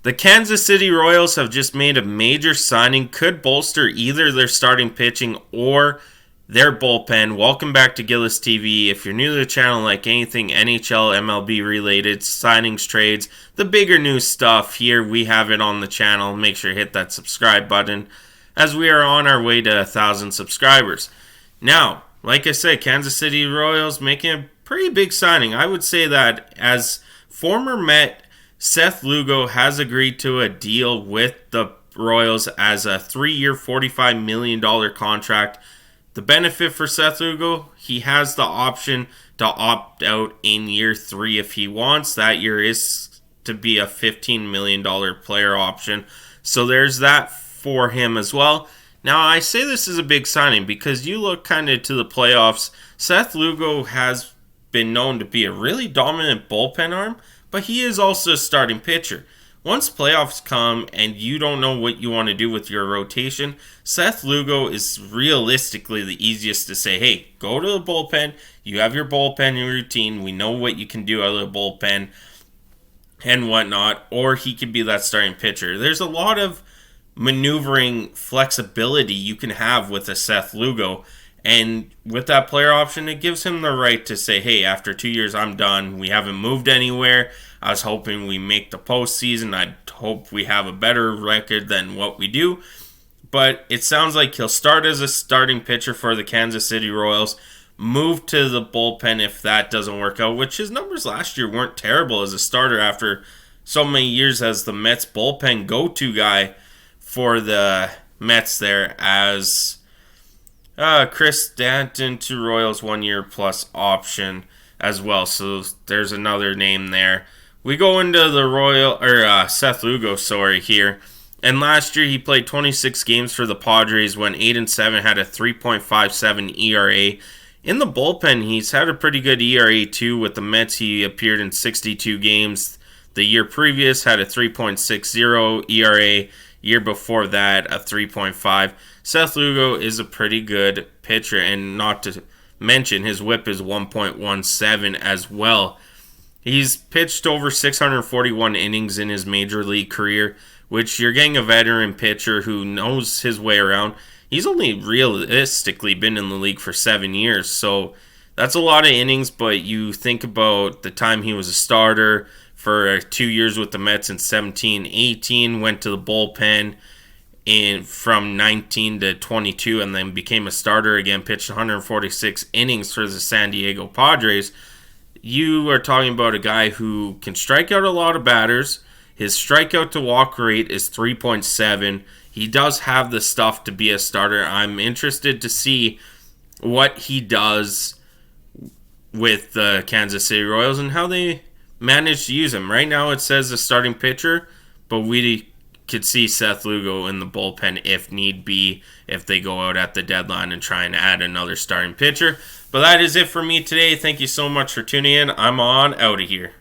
The Kansas City Royals have just made a major signing, could bolster either their starting pitching or their bullpen. Welcome back to Gillis TV. If you're new to the channel, like anything NHL, MLB related, signings, trades, the bigger news stuff, here we have it on the channel. Make sure to hit that subscribe button as we are on our way to 1,000 subscribers. Now, like I said, Kansas City Royals making a pretty big signing. I would say that as former Met, Seth Lugo has agreed to a deal with the Royals as a 3-year, $45 million contract. The benefit for Seth Lugo, he has the option to opt out in year 3 if he wants. That year is to be a $15 million player option. So there's that for him as well. Now, I say this is a big signing because you look kind of to the playoffs. Seth Lugo has been known to be a really dominant bullpen arm, but he is also a starting pitcher. Once playoffs come and you don't know what you want to do with your rotation, Seth Lugo is realistically the easiest to say, hey, go to the bullpen. You have your bullpen routine. We know what you can do out of the bullpen and whatnot. Or he could be that starting pitcher. There's a lot of maneuvering flexibility you can have with a Seth Lugo. And with that player option, it gives him the right to say, hey, after 2 years, I'm done. We haven't moved anywhere. I was hoping we make the postseason. I hope we have a better record than what we do. But it sounds like he'll start as a starting pitcher for the Kansas City Royals, move to the bullpen if that doesn't work out, which his numbers last year weren't terrible as a starter after so many years as the Mets bullpen go-to guy for the Mets there as Chris Stanton to Royals 1 year plus option as well. So there's another name there. We go into the Seth Lugo, here. And last year he played 26 games for the Padres, went 8-7, had a 3.57 ERA. In the bullpen, he's had a pretty good ERA too. With the Mets, he appeared in 62 games. The year previous had a 3.60 ERA. Year before that, a 3.5. Seth Lugo is a pretty good pitcher, and not to mention his whip is 1.17 as well. He's pitched over 641 innings in his major league career, which you're getting a veteran pitcher who knows his way around. He's only realistically been in the league for 7 years, so that's a lot of innings, but you think about the time he was a starter for 2 years with the Mets in 17-18, went to the bullpen from 19 to 22, and then became a starter again, pitched 146 innings for the San Diego Padres. You are talking about a guy who can strike out a lot of batters. His strikeout to walk rate is 3.7. He does have the stuff to be a starter. I'm interested to see what he does with the Kansas City Royals and how they manage to use him. Right now it says a starting pitcher, but we could see Seth Lugo in the bullpen if need be, if they go out at the deadline and try and add another starting pitcher. But that is it for me today. Thank you so much for tuning in. I'm on out of here.